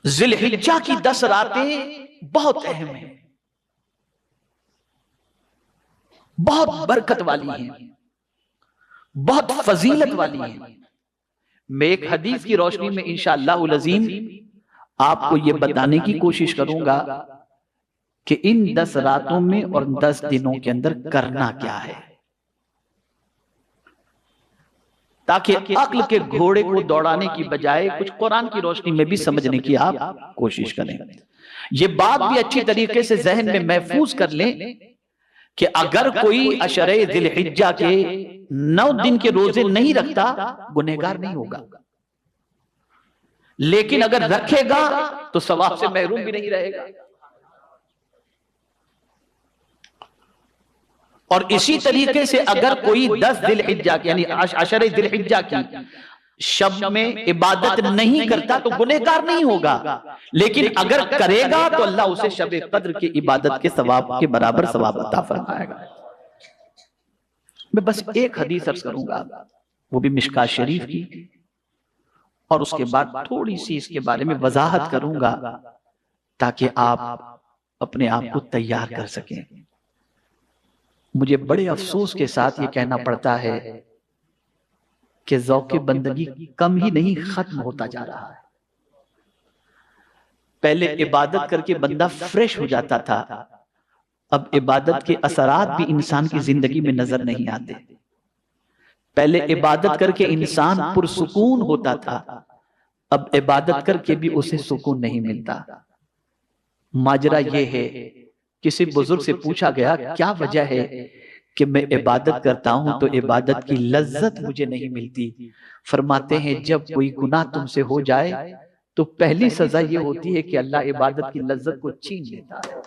ذی الحجہ کی 10 راتیں بہت اہم ہیں، بہت برکت والی ہیں، بہت فضیلت والی ہیں۔ میں ایک حدیث کی روشنی میں انشاءاللہ العظیم آپ کو یہ بتانے کی کوشش کروں گا کہ ان 10 راتوں میں اور 10 دنوں کے اندر کرنا کیا ہے، تاکہ عقل کے گھوڑے کو دوڑانے کی بجائے کچھ قرآن کی روشنی میں بھی سمجھنے کی آپ کوشش کریں۔ یہ بات بھی اچھی طریقے سے ذہن میں محفوظ کر لیں کہ اگر کوئی عشرہ ذی الحجہ کے 9 دن کے روزے نہیں رکھتا گنہگار نہیں ہوگا، لیکن اگر رکھے گا تو ثواب سے محروم بھی نہیں رہے گا۔ اور اسی طریقے سے اگر کوئی 10 ذی الحجہ کی یعنی عشرہ ذی الحجہ کی شب میں عبادت نہیں کرتا تو گنہگار نہیں ہوگا، لیکن اگر کرے گا تو اللہ اسے شب قدر کی عبادت کے ثواب کے برابر ثواب عطا فرمائے گا۔ میں بس ایک حدیث عرض کروں گا، وہ بھی مشکاۃ شریف کی، اور اس کے بعد تھوڑی سی اس کے بارے میں وضاحت کروں گا تاکہ آپ اپنے آپ کو تیار کر سکیں۔ مجھے بڑے افسوس کے ساتھ یہ کہنا پڑتا ہے کہ ذوق بندگی کم ہی نہیں ختم ہوتا جا رہا ہے۔ پہلے عبادت کر کے بندہ فریش ہو جاتا تھا، اب عبادت کے اثرات بھی انسان کی زندگی میں نظر نہیں آتے۔ پہلے عبادت کر کے انسان پرسکون ہوتا تھا، اب عبادت کر کے بھی اسے سکون نہیں ملتا۔ ماجرا یہ ہے، کسی بزرگ سے پوچھا گیا کیا وجہ ہے کہ میں عبادت کرتا ہوں تو عبادت کی لذت مجھے نہیں ملتی؟ فرماتے ہیں جب کوئی گناہ تم سے ہو جائے تو پہلی سزا یہ ہوتی ہے کہ اللہ عبادت کی لذت کو چھین لیتا ہے۔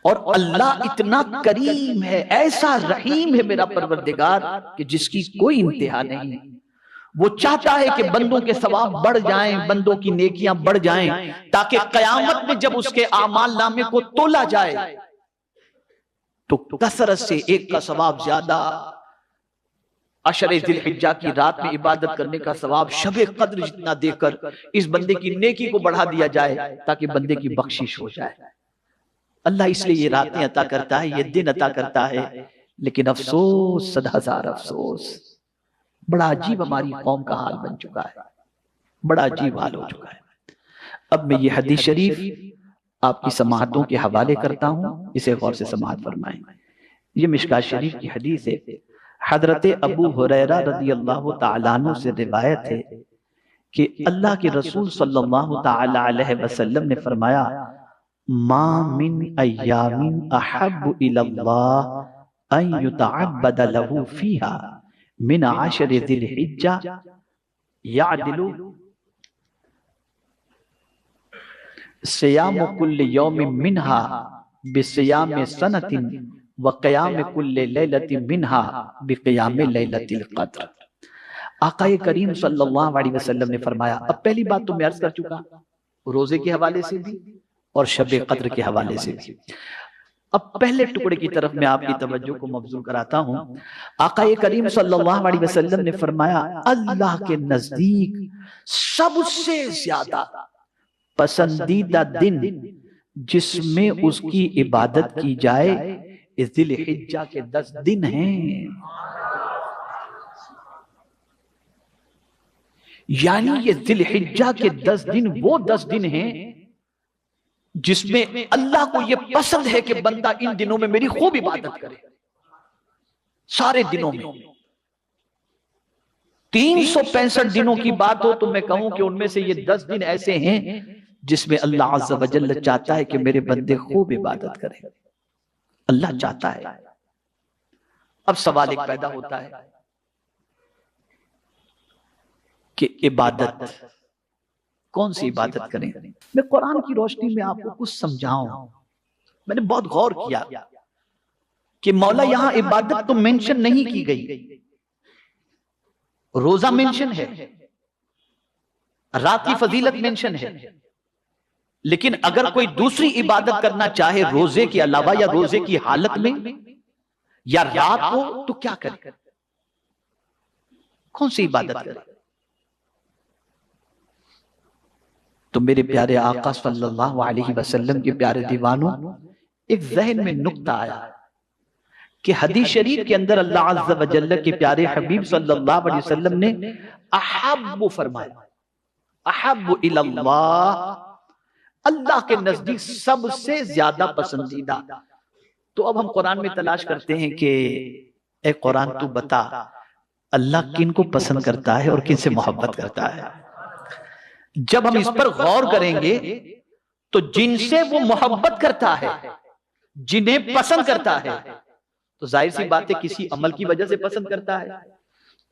اور اللہ اتنا کریم ہے، ایسا رحیم ہے میرا پروردگار کہ جس کی کوئی انتہا نہیں۔ وہ چاہتا ہے کہ بندوں کے ثواب بڑھ جائیں، بندوں کی نیکیاں بڑھ جائیں، تاکہ قیامت میں جب اس کے اعمال نامے کو تولا جائے تو کثرت سے ایک کا ثواب زیادہ، عشرہ ذی الحجہ کی رات میں عبادت کرنے کا ثواب شب قدر جتنا دے کر اس بندے کی نیکی کو بڑھا دیا جائے تاکہ بندے کی بخشش ہو جائے۔ اللہ اس لیے یہ راتیں عطا کرتا ہے، یہ دن عطا کرتا ہے، لیکن افسوس، 100,000 افسوس، بڑا عجیب ہماری قوم کا حال بن چکا ہے، بڑا عجیب حال ہو چکا ہے۔ اب میں یہ حدیث شریف آپ کی سماعتوں کے حوالے کرتا ہوں، اسے غور سے سماعت فرمائیں۔ یہ مشکاۃ شریف کی حدیث ہے، حضرت ابو ہریرہ رضی اللہ تعالیٰ عنہ سے روایت ہے کہ اللہ کے رسول صلی اللہ تعالیٰ علیہ وسلم نے فرمایا ما من ایام احب الی اللہ ان یتعبد له فیہا من 10 ذی الحجہ یعدل صیام کل یوم منہا بصیام سنۃ وقیام کل لیلۃ منہا بقیام لیلۃ القدر۔ آقا کریم صلی اللہ علیہ وسلم نے فرمایا، اب پہلی بات تو میں عرض کر چکا روزے کے حوالے سے بھی اور شب قدر کے حوالے سے بھی۔ اب پہلے ٹکڑے کی طرف میں آپ کی توجہ کو مبذول کراتا ہوں۔ آقا کریم صلی اللہ علیہ وسلم نے فرمایا اللہ کے نزدیک سب سے زیادہ پسندیدہ دن جس میں اس کی عبادت کی جائے ذی الحجہ کے 10 دن ہیں۔ یعنی یہ ذی الحجہ کے 10 دن وہ 10 دن ہیں جس میں اللہ کو یہ پسند ہے کہ بندہ ان دنوں میں میری خوب عبادت کرے۔ سارے دنوں میں 365 دنوں کی بات ہو تو میں کہوں کہ ان میں سے یہ 10 دن ایسے ہیں جس میں اللہ عز و جل چاہتا ہے کہ میرے بندے خوب عبادت کریں۔ اللہ چاہتا ہے۔ اب سوال ایک پیدا ہوتا ہے کہ عبادت کون سی عبادت کریں؟ میں قرآن کی روشنی میں آپ کو کچھ سمجھاؤں۔ میں نے بہت غور کیا کہ مولا یہاں عبادت تو منشن نہیں کی گئی، روزہ منشن ہے، رات کی فضیلت منشن ہے، لیکن اگر کوئی دوسری عبادت کرنا چاہے روزے کے علاوہ یا روزے کی حالت میں یا رات کو تو کیا کرے؟ کون سی عبادت کرے؟ تو میرے پیارے آقا صلی اللہ علیہ وسلم کے پیارے دیوانوں، ایک ذہن میں نقطہ آیا کہ حدیث شریف کے اندر اللہ عز و جل کے پیارے حبیب صلی اللہ علیہ وسلم نے احب فرمایا، احب اللہ، اللہ کے نزدیک سب سے زیادہ پسندیدہ۔ تو اب ہم قرآن میں تلاش کرتے ہیں کہ اے قرآن تو بتا اللہ کن کو پسند کرتا ہے اور کن سے محبت کرتا ہے۔ جب ہم اس پر غور کریں گے تو جن سے وہ محبت کرتا ہے، جنہیں پسند کرتا ہے، تو ظاہر سی بات ہے کسی عمل کی وجہ سے پسند کرتا ہے۔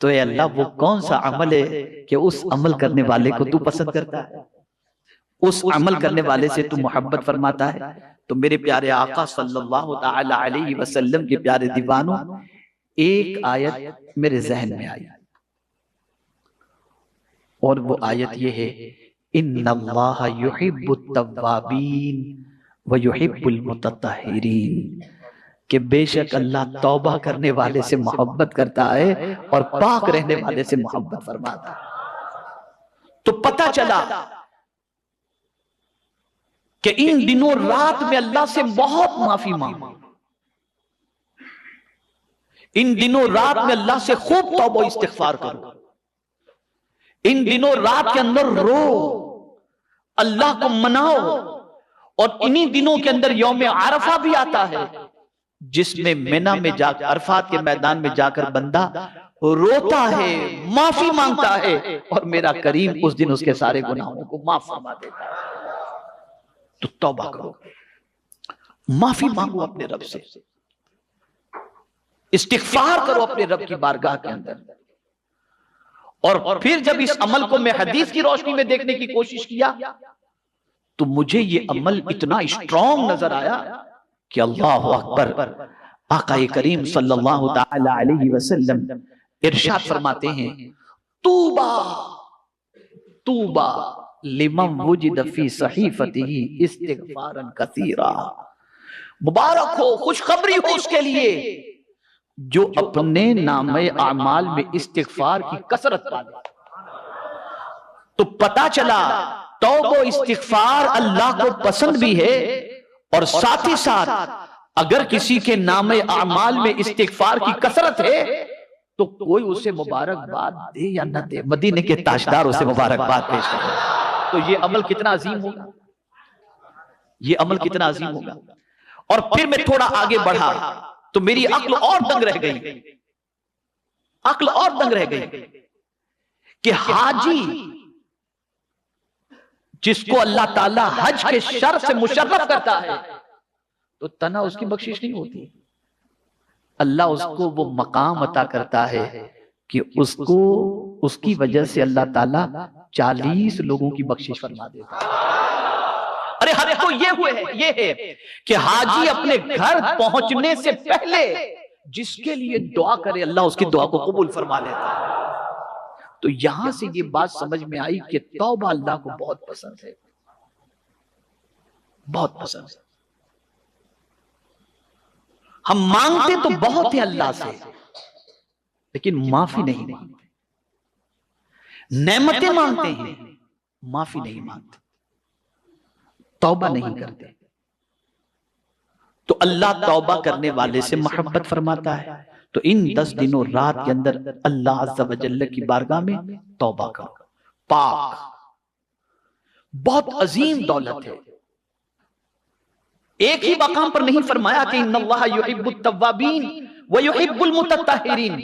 تو اے اللہ وہ کون سا عمل ہے کہ اس عمل کرنے والے کو تو پسند کرتا ہے، اس عمل کرنے والے سے تو محبت فرماتا ہے؟ تو میرے پیارے آقا صلی اللہ تعالی علیہ وسلم کے پیارے دیوانوں، ایک آیت میرے ذہن میں آئی، اور وہ آیت یہ ہے، ان اللہ یحب التوابین ویحب المتطہرین، کہ بے شک اللہ توبہ کرنے والے سے محبت کرتا ہے اور پاک رہنے والے سے محبت فرماتا ہے۔ تو پتہ چلا کہ ان دنوں رات میں اللہ سے بہت معافی مانگو، ان دنوں رات میں اللہ سے خوب توبہ استغفار کرو، ان دنوں رات کے اندر رو، اللہ کو مناؤ۔ اور انہی دنوں کے اندر یوم عرفہ بھی آتا ہے، جس میں منی میں جا کر، عرفات کے میدان میں جا کر بندہ روتا ہے، معافی مانگتا ہے، اور میرا کریم اس دن اس کے سارے گناہوں کو معاف فرما دیتا ہے۔ تو توبہ کرو، معافی مانگو اپنے رب سے، استغفار کرو اپنے رب کی بارگاہ کے اندر۔ اور پھر جب اس عمل کو میں حدیث کی روشنی میں دیکھنے کی کوشش کیا تو مجھے یہ عمل اتنا اسٹرانگ نظر آیا کہ اللہ اکبر، آقا کریم صلی اللہ تعالی علیہ وسلم ارشاد فرماتے ہیں، توبہ توبہ لمن وجد فی صحیفتہ استغفارا کثیرا، مبارک ہو، خوشخبری ہو اس کے لیے جو اپنے نامہ اعمال میں استغفار کی کثرت پالے۔ تو پتا چلا توبہ و استغفار اللہ کو پسند بھی ہے، اور ساتھ ہی ساتھ اگر کسی کے نامہ اعمال میں استغفار کی کثرت ہے تو کوئی اسے مبارکباد دے یا نہ دے، مدینے کے تاجدار اسے مبارکباد پیش کرے۔ تو یہ عمل کتنا عظیم ہوگا، یہ عمل کتنا عظیم ہوگا۔ اور پھر میں تھوڑا آگے بڑھا تو میری عقل اور دنگ رہ گئی، عقل اور دنگ رہ گئی کہ حاجی جس کو اللہ تعالیٰ حج کے شر سے مشرف کرتا ہے تو تنہا اس کی بخشش نہیں ہوتی، اللہ اس کو وہ مقام عطا کرتا ہے کہ اس کو اس کی وجہ سے اللہ تعالیٰ 40 لوگوں کی بخشش فرما دیتا ہے۔ ارے ہر تو یہ ہے کہ حاجی اپنے گھر پہنچنے سے پہلے جس کے لیے دعا کرے اللہ اس کی دعا کو قبول فرما لیتا ہے۔ تو یہاں سے یہ بات سمجھ میں آئی کہ توبہ اللہ کو بہت پسند ہے، بہت پسند ہے۔ ہم مانگتے تو بہت ہیں اللہ سے، لیکن معافی نہیں مانگتے، نعمتیں مانگتے ہیں، معافی نہیں مانگتے، توبہ نہیں کرتے۔ تو اللہ توبہ کرنے والے سے محبت فرماتا ہے۔ تو ان 10 دنوں رات کے اندر اللہ عز و جل کی بارگاہ میں توبہ کرو، پاک، بہت عظیم دولت ہے۔ ایک ہی مقام پر نہیں فرمایا کہ ان اللہ یحب التوابین ویحب المتطہرین،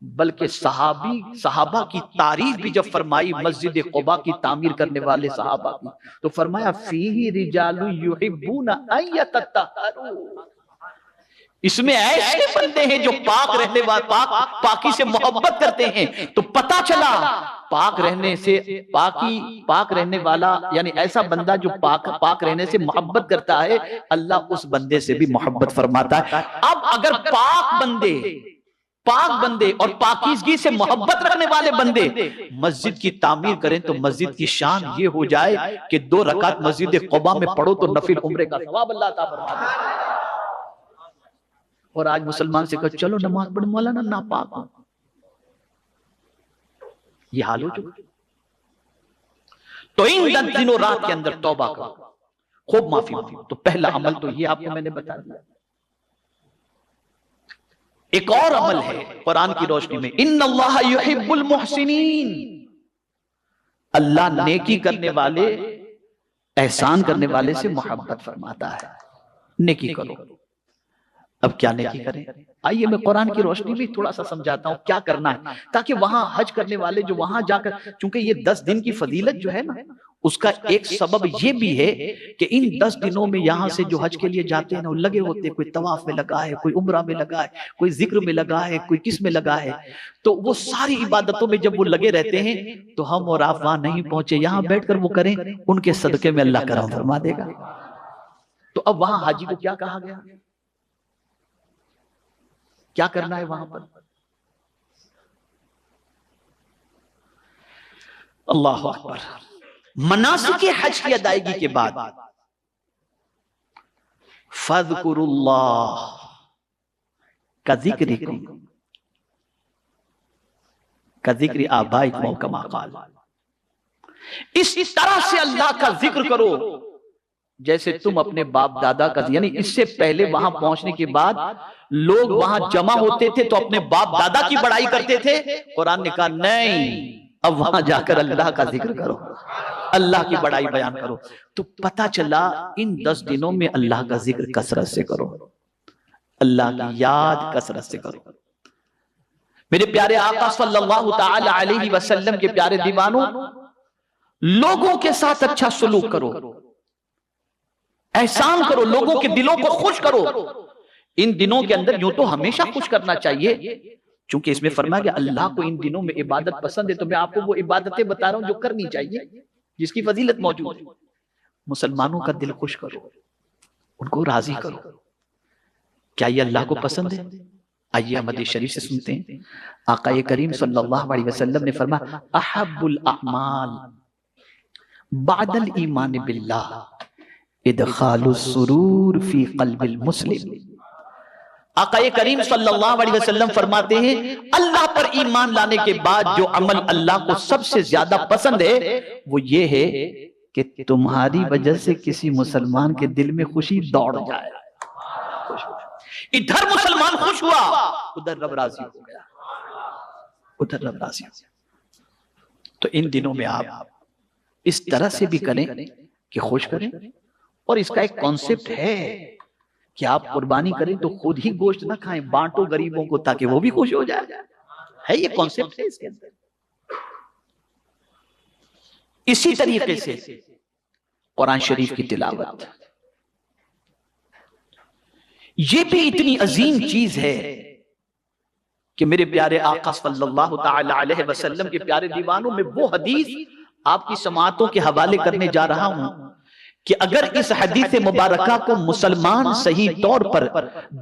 بلکہ صحابہ کی تعریف بھی جب فرمائی مسجد قباء کی تعمیر کرنے والے صحابہ کی، تو فرمایا فیہ رجال یحبون ان یتطہروا، اس میں ایسے بندے ہیں جو پاک رہنے والے، پاکی سے محبت کرتے ہیں۔ تو پتا چلا پاک رہنے سے پاک رہنے والا یعنی ایسا بندہ جو پاک رہنے سے محبت کرتا ہے، اللہ اس بندے سے بھی محبت فرماتا ہے۔ اب اگر پاک بندے اور پاکیزگی سے محبت رکھنے والے بندے مسجد کی تعمیر کریں تو مسجد کی شان یہ ہو جائے کہ 2 رکعت مسجد قباء میں پڑھو تو نفل عمرے کا ثواب اللہ عطا فرما دے۔ اور آج مسلمان سے کہو چلو نماز پڑھ، مولانا ناپاک ہوں، یہ حال ہو چکا. تو ان 10 دنوں رات کے اندر توبہ کرو، خوب معافی مانگو. تو پہلا عمل تو یہ آپ کو میں نے بتا دیا. ایک اور عمل ہے قرآن کی روشنی میں، ان اللہ یحب المحسنین، اللہ نیکی کرنے والے، احسان کرنے والے سے محبت فرماتا ہے. نیکی کرو. اب کیا نیکی کریں؟ آئیے میں قرآن کی روشنی میں تھوڑا سا سمجھاتا ہوں کیا کرنا ہے، تاکہ وہاں حج کرنے والے جو وہاں جا کر، چونکہ یہ 10 دن کی فضیلت جو ہے نا، اس کا ایک سبب یہ بھی ہے کہ ان 10 دنوں میں یہاں سے جو حج کے لیے جاتے ہیں نا، وہ لگے ہوتے ہیں، کوئی طواف میں لگا ہے، کوئی عمرہ میں لگا ہے، کوئی ذکر میں لگا ہے، کوئی کس میں لگا ہے. تو وہ ساری عبادتوں میں جب وہ لگے رہتے ہیں تو ہم اور آپ وہاں نہیں پہنچے، یہاں بیٹھ کر وہ کریں، ان کے صدقے میں اللہ کرم فرما دے گا. تو اب وہاں حاجی کو کیا کہا گیا؟ کیا کرنا ہے وہاں پر؟ اللہ اکبر. مناسک حج کی ادائیگی کے بعد فَاذْكُرُوا اللَّهَ كَذِكْرِكُمْ كَذِكْرِ آبَائِكُمْ أَوْ كَمَا قَالَ، اس طرح سے اللہ کا ذکر کرو جیسے تم اپنے باپ دادا کا. یعنی اس سے پہلے وہاں پہنچنے کے بعد لوگ وہاں جمع ہوتے تھے تو اپنے باپ دادا کی بڑائی کرتے تھے. قرآن نے کہا نہیں، اب وہاں جا کر اللہ کا ذکر کرو، اللہ کی بڑائی بیان کرو. تو پتہ چلا ان 10 دنوں میں اللہ کا ذکر کثرت سے کرو، اللہ کی یاد کثرت سے کرو. میرے پیارے آقا صلی اللہ تعالی علیہ وسلم کے پیارے دیوانوں، لوگوں کے ساتھ اچھا سلوک کرو، احسان کرو، لوگوں کے دلوں کو خوش کرو. ان دنوں کے اندر یوں تو ہمیشہ خوش کرنا چاہیے، چونکہ اس میں فرمایا کہ اللہ کو ان دنوں میں عبادت پسند ہے. تو میں آپ کو وہ عبادتیں بتا رہا ہوں جو کرنی چاہیے، جس کی فضیلت موجود ہے. مسلمانوں کا دل خوش کرو، ان کو راضی کرو. کیا یہ اللہ کو پسند ہے؟ آئیے ہم حدیث شریف سے سنتے ہیں. آقا کریم صلی اللہ علیہ وسلم نے فرمایا احب الاعمال بعد الایمان باللہ ادخال السرور فی قلب المسلم. آقا کریم صلی اللہ علیہ وسلم فرماتے ہیں اللہ پر ایمان لانے کے بعد جو عمل اللہ کو سب سے زیادہ پسند ہے وہ یہ ہے کہ تمہاری وجہ سے کسی مسلمان کے دل میں خوشی دوڑ جائے. ادھر مسلمان خوش ہوا، ادھر رب راضی ہو گیا، ادھر رب راضی ہو گیا. تو ان دنوں میں آپ اس طرح سے بھی کریں کہ خوش کریں. اور اس کا ایک کانسیپٹ ہے کہ آپ قربانی کریں تو خود ہی گوشت نہ کھائیں، بانٹو غریبوں کو تاکہ وہ بھی خوش ہو جائے. ہے یہ کانسیپٹ ہے اس کے اندر. اسی طریقے سے قرآن شریف کی تلاوت، یہ بھی اتنی عظیم چیز ہے کہ میرے پیارے آقا صلی اللہ تعالی علیہ وسلم کے پیارے دیوانوں میں وہ حدیث آپ کی سماعتوں کے حوالے کرنے جا رہا ہوں کہ اگر اس حدیث مبارکہ کو مسلمان صحیح طور پر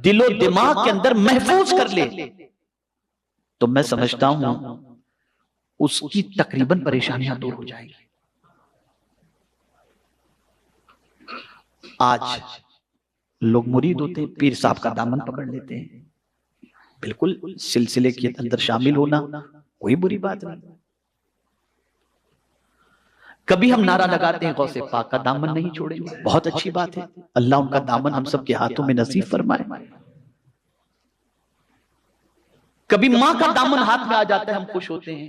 دل و دماغ کے اندر محفوظ کر لے تو میں سمجھتا ہوں اس کی تقریباً پریشانیاں دور ہو جائیں گی. آج لوگ مرید ہوتے ہیں، پیر صاحب کا دامن پکڑ لیتے ہیں. بالکل سلسلے کے اندر شامل ہونا کوئی بری بات نہیں. کبھی ہم نعرہ لگاتے ہیں غوث پاک کا دامن نہیں چھوڑیں گے، بہت اچھی بات ہے، اللہ ان کا دامن ہم سب کے ہاتھوں میں نصیب فرمائے. کبھی ماں کا دامن ہاتھ میں آ جاتا ہے ہم خوش ہوتے ہیں،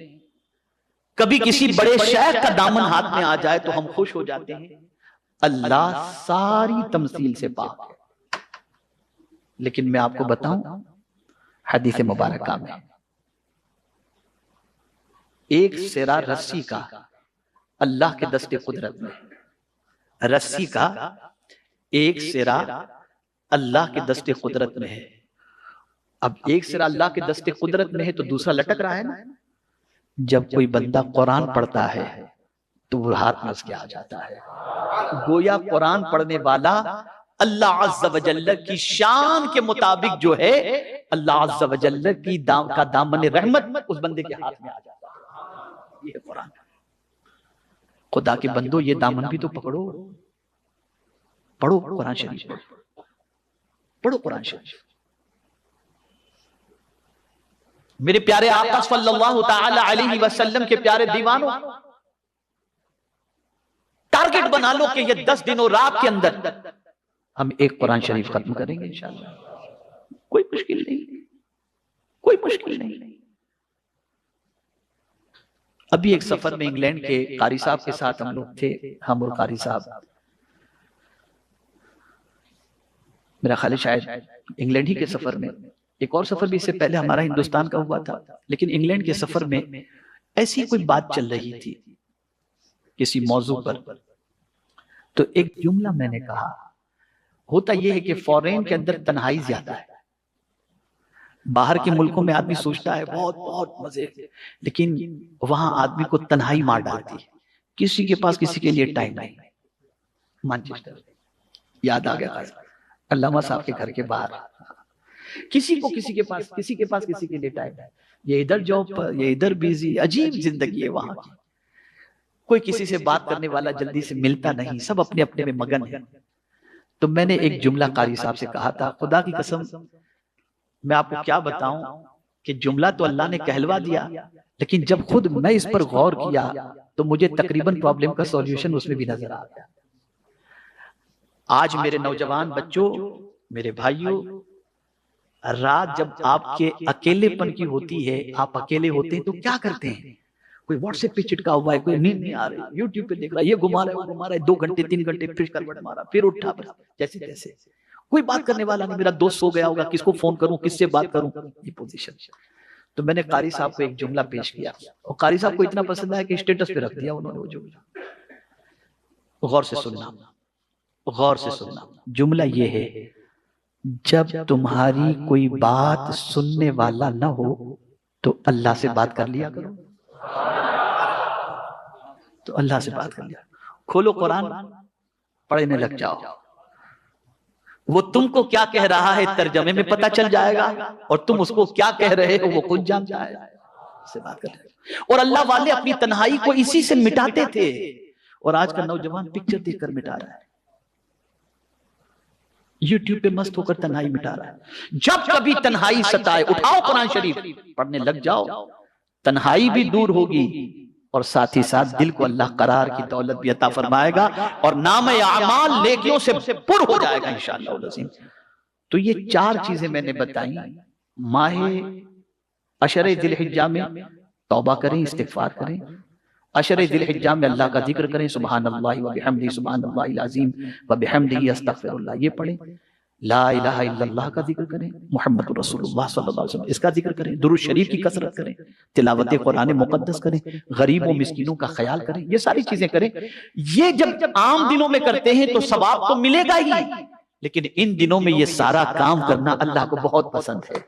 کبھی کسی بڑے شیخ کا دامن ہاتھ میں آ جائے تو ہم خوش ہو جاتے ہیں. اللہ ساری تمثیل سے پاک ہے. لیکن میں آپ کو بتاؤں حدیث مبارکہ میں ایک سرا رسی کا اللہ کے دست قدرت میں، رسی کا ایک سرا اللہ کے دست قدرت میں ہے. اب ایک سرا اللہ کے دست قدرت میں ہے تو دوسرا لٹک رہا ہے نا. جب کوئی بندہ قرآن پڑھتا ہے تو وہ ہاتھ میں اس کے آ جاتا ہے. گویا قرآن پڑھنے والا اللہ عز و جل کی شان کے مطابق جو ہے اللہ عز و جل کی کا دامن رحمت اس بندے کے ہاتھ میں آ جاتا ہے. یہ ہے قرآن. خدا کے بندو یہ دامن بھی تو پکڑو، پڑھو قرآن شریف، پڑھو قرآن شریف. میرے پیارے آقا صلی اللہ تعالی علیہ وسلم کے پیارے دیوانوں، ٹارگٹ بنا لو کہ یہ 10 دن اور رات کے اندر ہم ایک قرآن شریف ختم کریں گے انشاءاللہ۔ کوئی مشکل نہیں، کوئی مشکل نہیں۔ ابھی ایک سفر میں انگلینڈ کے قاری صاحب کے ساتھ ہم لوگ تھے، ہم اور قاری صاحب، میرا خیال ہے شاید انگلینڈ ہی کے سفر میں، ایک اور سفر بھی اس سے پہلے ہمارا ہندوستان کا ہوا تھا، لیکن انگلینڈ کے سفر میں ایسی کوئی بات چل رہی تھی کسی موضوع پر، تو ایک جملہ میں نے کہا، ہوتا یہ ہے کہ فورین کے اندر تنہائی زیادہ ہے، باہر کے ملکوں میں آدمی سوچتا ہے بہت بہت مزے، لیکن وہاں آدمی کو تنہائی مار ڈالتی ہے، کسی کے پاس کسی کے لیے ٹائم نہیں۔ مانچسٹر یاد آ گیا علامہ صاحب کے گھر کے باہر، کسی کو کسی کے پاس کسی کے لیے ٹائم ہے، یہ ادھر جاب پر، یہ ادھر بیزی، عجیب زندگی ہے وہاں کی، کوئی کسی سے بات کرنے والا جلدی سے ملتا نہیں، سب اپنے اپنے میں مگن ہے۔ تو میں نے ایک جملہ قاری صاحب سے کہا تھا، خدا کی قسم میں آپ کو کیا بتاؤں کہ جملہ تو اللہ نے کہلوا دیا، لیکن جب خود میں اس پر غور کیا تو مجھے تقریباً پرابلم کا سولوشن اس میں بھی نظر آ گیا۔ آج میرے نوجوان بچوں، میرے بھائیوں، رات جب آپ کے اکیلے پن کی ہوتی ہے، آپ اکیلے ہوتے ہیں تو کیا کرتے ہیں؟ کوئی واٹس ایپ پہ چٹکا ہوا ہے، کوئی نیند نہیں آ رہی، یوٹیوب پہ دیکھ رہا ہے، یہ گھما رہا ہے، وہ گھما رہا ہے، 2 گھنٹے 3 گھنٹے، پھر کروٹ مارا، پھر اٹھا، جیسے تیسے، کوئی بات کرنے والا نہیں، میرا دوست سو گیا ہوگا، کس کو فون کروں، کس سے بات کروں، یہ پوزیشن۔ تو میں نے قاری صاحب کو ایک جملہ پیش کیا، اور قاری صاحب کو اتنا پسند آیا کہ اسٹیٹس پہ رکھ دیا انہوں نے وہ جملہ۔ غور سے سننا، غور سے سننا، جملہ یہ ہے، جب تمہاری کوئی بات سننے والا نہ ہو تو اللہ سے بات کر لیا کرو، تو اللہ سے بات کر لیا، کھولو قرآن، پڑھنے لگ جاؤ، وہ تم کو کیا کہہ رہا ہے ترجمے میں پتہ چل جائے گا، اور تم اس کو کیا کہہ رہے ہو وہ خود جان جائے گا، سے بات کر لیا۔ اور اللہ والے اپنی تنہائی کو اسی سے مٹاتے تھے، اور آج کا نوجوان پکچر دیکھ کر مٹا رہا ہے، یوٹیوب پہ مست ہو کر تنہائی مٹا رہا ہے۔ جب کبھی تنہائی ستائے، اٹھاؤ قرآن شریف، پڑھنے لگ جاؤ، تنہائی بھی دور ہوگی، اور ساتھ ہی ساتھ دل کو اللہ قرار کی دولت بھی عطا فرمائے گا، اور نام اعمال نیکیوں سے پر ہو جائے گا انشاءاللہ العظیم۔ تو یہ 4 چیزیں میں نے بتائیں، ماہ عشر ذی الحجہ میں توبہ کریں، استغفار کریں، عشر ذی الحجہ میں اللہ کا ذکر کریں، سبحان اللہ وبحمدہ، سبحان اللہ العظیم وبحمدہ، استغفر اللہ، یہ پڑھیں، لا الہ الا اللہ کا ذکر کریں، محمد رسول اللہ صلی اللہ علیہ وسلم اس کا ذکر کریں، درود شریف کی کثرت کریں، تلاوت قرآن مقدس کریں، غریبوں مسکینوں کا خیال کریں، یہ ساری چیزیں کریں۔ یہ جب عام دنوں میں کرتے ہیں تو ثواب تو ملے گا ہی، لیکن ان دنوں میں یہ سارا کام کرنا اللہ کو بہت پسند ہے،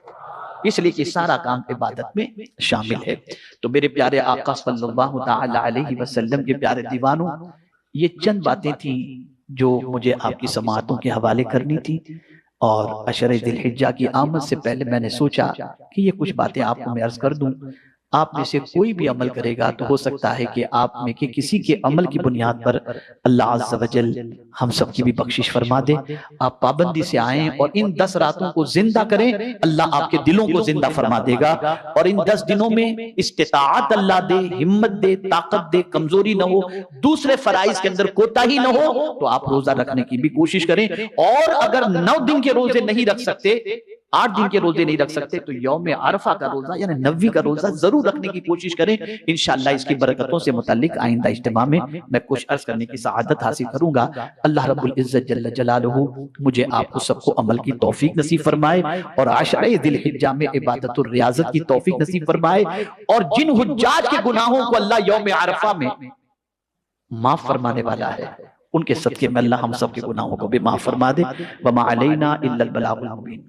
اس لیے کہ سارا کام عبادت میں شامل ہے۔ تو میرے پیارے آقا صلی اللہ تعالی علیہ وسلم کے پیارے دیوانوں، یہ چند باتیں تھیں جو مجھے آپ کی سماعتوں کے حوالے کرنی تھی، اور عشر ذی الحجہ کی آمد سے پہلے میں نے سوچا کہ یہ کچھ باتیں آپ کو میں عرض کر دوں۔ آپ میں سے کوئی بھی عمل کرے گا تو ہو سکتا ہے کہ آپ میں کے کسی کے عمل کی بنیاد پر اللہ عز و جل ہم سب کی بھی بخشش فرما دے۔ آپ پابندی سے آئیں اور ان 10 راتوں کو زندہ کریں، اللہ آپ کے دلوں کو زندہ فرما دے گا، اور ان 10 دنوں میں استطاعت اللہ دے، ہمت دے، طاقت دے، کمزوری نہ ہو، دوسرے فرائض کے اندر کوتاہی نہ ہو، تو آپ روزہ رکھنے کی بھی کوشش کریں، اور اگر 9 دن کے روزے نہیں رکھ سکتے، 8 دن کے روزے نہیں رکھ سکتے، تو یوم عرفہ کا روزہ یعنی 90 کا روزہ ضرور رکھنے کی کوشش کریں۔ انشاءاللہ اس کی برکتوں سے متعلق آئندہ اجتماع میں میں کچھ عرض کرنے کی سعادت حاصل کروں گا۔ اللہ رب العزت جل جلالہ مجھے آپ کو سب کو عمل کی توفیق نصیب فرمائے، اور عشر ذی الحجہ میں عبادت الریاضت کی توفیق نصیب فرمائے، اور جن حجاج کے گناہوں کو اللہ یوم عرفہ میں معاف فرمانے والا ہے، ان کے صدقے میں اللہ ہم سب کے گناہوں کو بھی معاف فرما دے۔ وما علینا الا البلاغ المبین۔